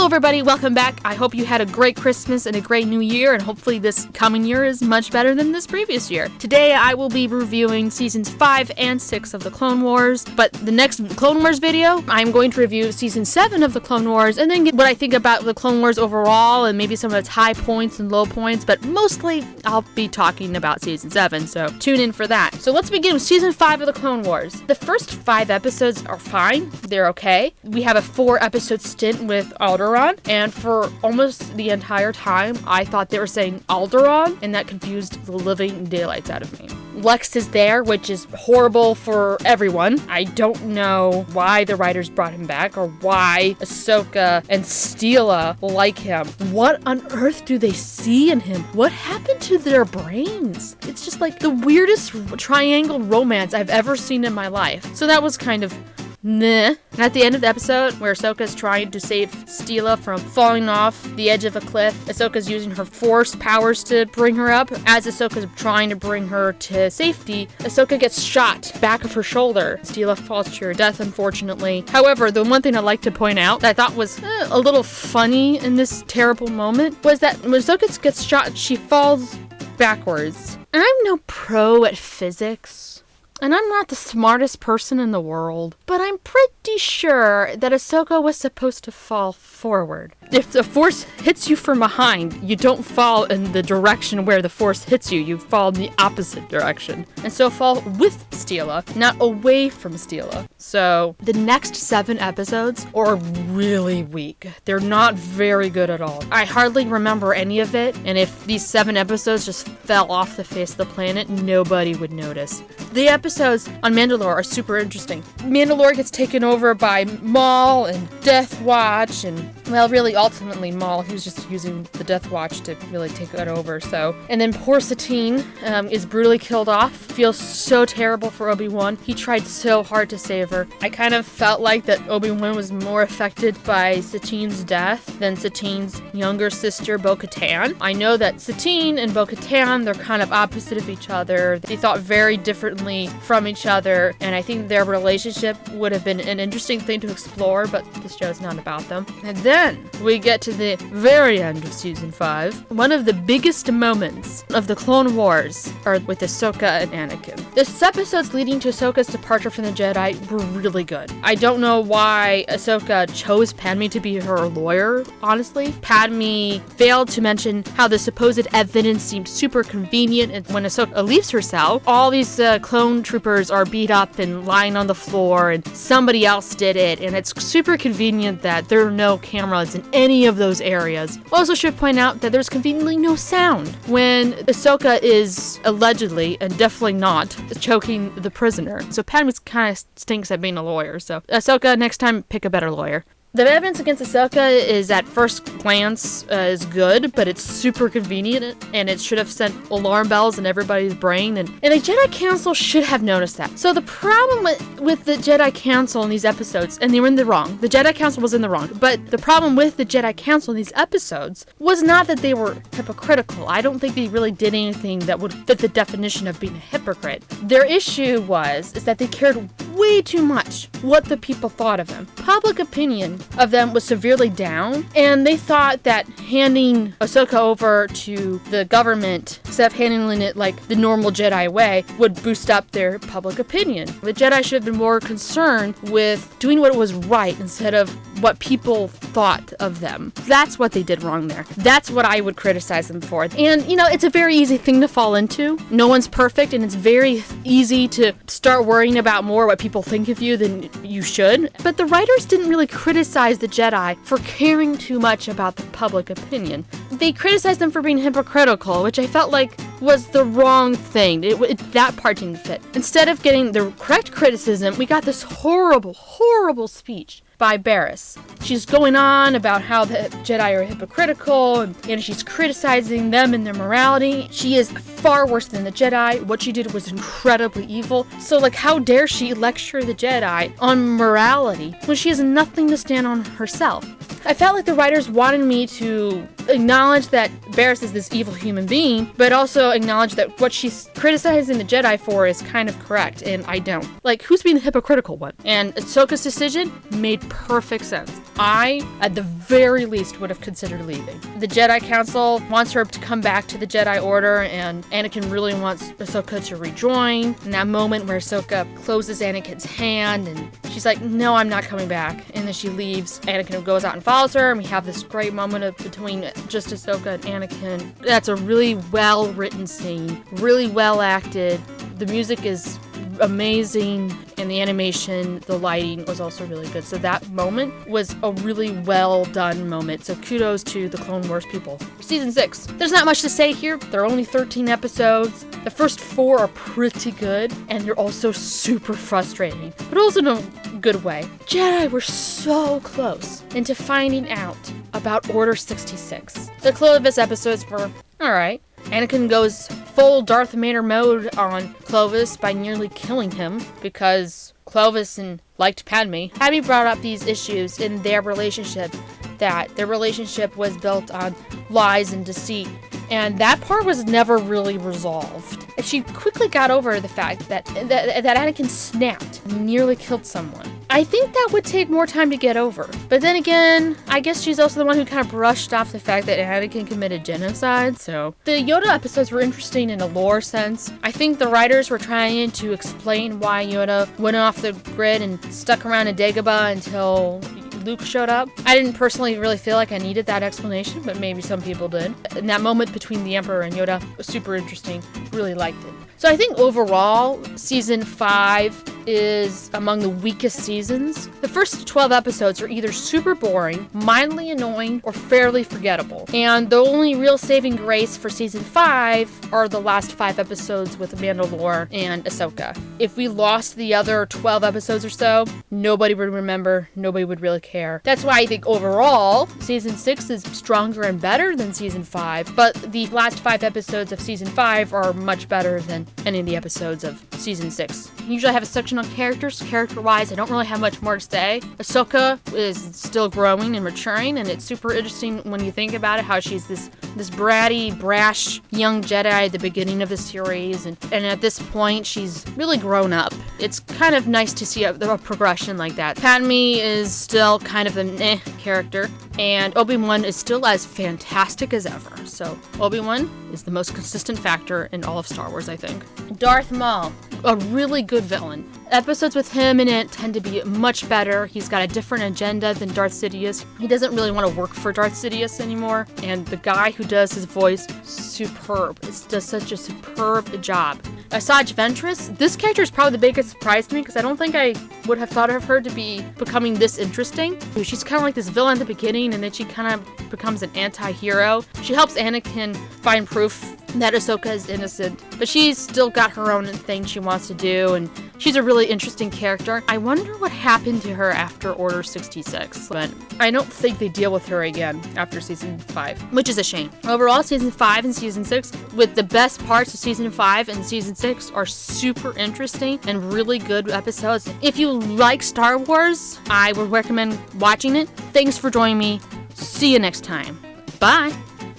Hello everybody, welcome back. I hope you had a great Christmas and a great new year, and hopefully this coming year is much better than this previous year. Today I will be reviewing seasons 5 and 6 of the Clone Wars, but the next Clone Wars video, I'm going to review season 7 of the Clone Wars, and then get what I think about the Clone Wars overall, and maybe some of its high points and low points, but mostly I'll be talking about season 7, so tune in for that. So let's begin with season 5 of the Clone Wars. The first 5 episodes are fine, they're okay. We have a 4-episode stint with Alderaan, and for almost the entire time, I thought they were saying Alderaan, and that confused the living daylights out of me. Lex is there, which is horrible for everyone. I don't know why the writers brought him back, or why Ahsoka and Steela like him. What on earth do they see in him? What happened to their brains? It's just like the weirdest triangle romance I've ever seen in my life. So that was kind of meh. And at the end of the episode, where Ahsoka's trying to save Steela from falling off the edge of a cliff, Ahsoka's using her force powers to bring her up. As Ahsoka's trying to bring her to safety, Ahsoka gets shot back of her shoulder. Steela falls to her death, unfortunately. However, the one thing I'd like to point out that I thought was a little funny in this terrible moment was that when Ahsoka gets shot, she falls backwards. I'm no pro at physics, and I'm not the smartest person in the world, but I'm pretty sure that Ahsoka was supposed to fall forward. If the Force hits you from behind, you don't fall in the direction where the Force hits you. You fall in the opposite direction. And so fall with Steela, not away from Steela. So the next 7 episodes are really weak. They're not very good at all. I hardly remember any of it, and if these 7 episodes just fell off the face of the planet, nobody would notice. The episodes on Mandalore are super interesting. Mandalore gets taken over by Maul and Death Watch, and well, really ultimately Maul, he was just using the Death Watch to really take that over. So, and then poor Satine is brutally killed off. Feels so terrible for Obi-Wan. He tried so hard to save her. I kind of felt like that Obi-Wan was more affected by Satine's death than Satine's younger sister Bo-Katan. I know that Satine and Bo-Katan, they're kind of opposite of each other. They thought very differently from each other, and I think their relationship would have been an interesting thing to explore, but this show's not about them. And then we get to the very end of season 5. One of the biggest moments of the Clone Wars are with Ahsoka and Anakin. This episodes leading to Ahsoka's departure from the Jedi were really good. I don't know why Ahsoka chose Padme to be her lawyer, honestly. Padme failed to mention how the supposed evidence seemed super convenient, and when Ahsoka leaves her cell, all these clone troopers are beat up and lying on the floor, and somebody else did it, and it's super convenient that there are no cameras in any of those areas. Also should point out that there's conveniently no sound when Ahsoka is allegedly, and definitely not, choking the prisoner. So Padme kind of stinks at being a lawyer, so Ahsoka, next time, pick a better lawyer. The evidence against Ahsoka is at first glance is good, but it's super convenient, and it should have sent alarm bells in everybody's brain, and the Jedi Council should have noticed that. So the problem with the Jedi Council in these episodes, and they were in the wrong, the Jedi Council was in the wrong, but the problem with the Jedi Council in these episodes was not that they were hypocritical. I don't think they really did anything that would fit the definition of being a hypocrite. Their issue is that they cared way too much what the people thought of them. Public opinion of them was severely down, and they thought that handing Ahsoka over to the government, instead of handling it like the normal Jedi way, would boost up their public opinion. The Jedi should have been more concerned with doing what was right instead of what people thought of them. That's what they did wrong there. That's what I would criticize them for. And, you know, it's a very easy thing to fall into. No one's perfect, and it's very easy to start worrying about more what people think of you than you should. But the writers didn't really criticize the Jedi for caring too much about the public opinion. They criticized them for being hypocritical, which I felt like was the wrong thing. That part didn't fit. Instead of getting the correct criticism, we got this horrible, horrible speech by Barriss. She's going on about how the Jedi are hypocritical, and she's criticizing them and their morality. She is far worse than the Jedi. What she did was incredibly evil. So, like, how dare she lecture the Jedi on morality when she has nothing to stand on herself? I felt like the writers wanted me to acknowledge that Barriss is this evil human being, but also acknowledge that what she's criticizing the Jedi for is kind of correct, and I don't. Like, who's being the hypocritical one? And Ahsoka's decision made perfect sense. I, at the very least, would have considered leaving. The Jedi Council wants her to come back to the Jedi Order, and Anakin really wants Ahsoka to rejoin. And that moment where Ahsoka closes Anakin's hand, and she's like, no, I'm not coming back. And then she leaves. Anakin goes out and follows her, and we have this great moment between just Ahsoka and Anakin. That's a really well-written scene, really well acted. The music is amazing, and the animation, the lighting was also really good. So that moment was a really well done moment. So kudos to the Clone Wars people. Season 6. There's not much to say here. There are only 13 episodes. The first 4 are pretty good, and they're also super frustrating, but also in a good way. Jedi were so close into finding out about Order 66. The Clovis episodes were alright. Anakin goes full Darth Vader mode on Clovis by nearly killing him because Clovis liked Padme. Padme brought up these issues in their relationship, that their relationship was built on lies and deceit, and that part was never really resolved. And she quickly got over the fact that Anakin snapped and nearly killed someone. I think that would take more time to get over. But then again, I guess she's also the one who kind of brushed off the fact that Anakin committed genocide, so. The Yoda episodes were interesting in a lore sense. I think the writers were trying to explain why Yoda went off the grid and stuck around in Dagobah until Luke showed up. I didn't personally really feel like I needed that explanation, but maybe some people did. And that moment between the Emperor and Yoda was super interesting. Really liked it. So I think overall, Season 5 is among the weakest seasons. The first 12 episodes are either super boring, mildly annoying, or fairly forgettable. And the only real saving grace for Season 5 are the last 5 episodes with Mandalore and Ahsoka. If we lost the other 12 episodes or so, nobody would remember, nobody would really care. That's why I think overall, Season 6 is stronger and better than Season 5, but the last 5 episodes of Season 5 are much better than any of the episodes of Season 6. Usually I have a section on characters. Character-wise, I don't really have much more to say. Ahsoka is still growing and maturing, and it's super interesting when you think about it, how she's this bratty, brash young Jedi at the beginning of the series, and at this point, she's really grown up. It's kind of nice to see a progression like that. Padme is still kind of an character, and Obi-Wan is still as fantastic as ever. So Obi-Wan is the most consistent factor in all of Star Wars, I think. Darth Maul, a really good villain. Episodes with him in it tend to be much better. He's got a different agenda than Darth Sidious. He doesn't really want to work for Darth Sidious anymore, and the guy who does his voice, superb. It does such a superb job. Asajj Ventress, this character is probably the biggest surprise to me because I don't think I would have thought of her to be becoming this interesting. She's kind of like this villain at the beginning, and then she kind of becomes an anti-hero. She helps Anakin find proof that Ahsoka is innocent, but she's still got her own thing she wants to do, and she's a really interesting character. I wonder what happened to her after Order 66, but I don't think they deal with her again after Season 5, which is a shame. Overall, Season 5 and Season 6, with the best parts of Season 5 and Season 6, are super interesting and really good episodes. If you like Star Wars, I would recommend watching it. Thanks for joining me. See you next time. Bye!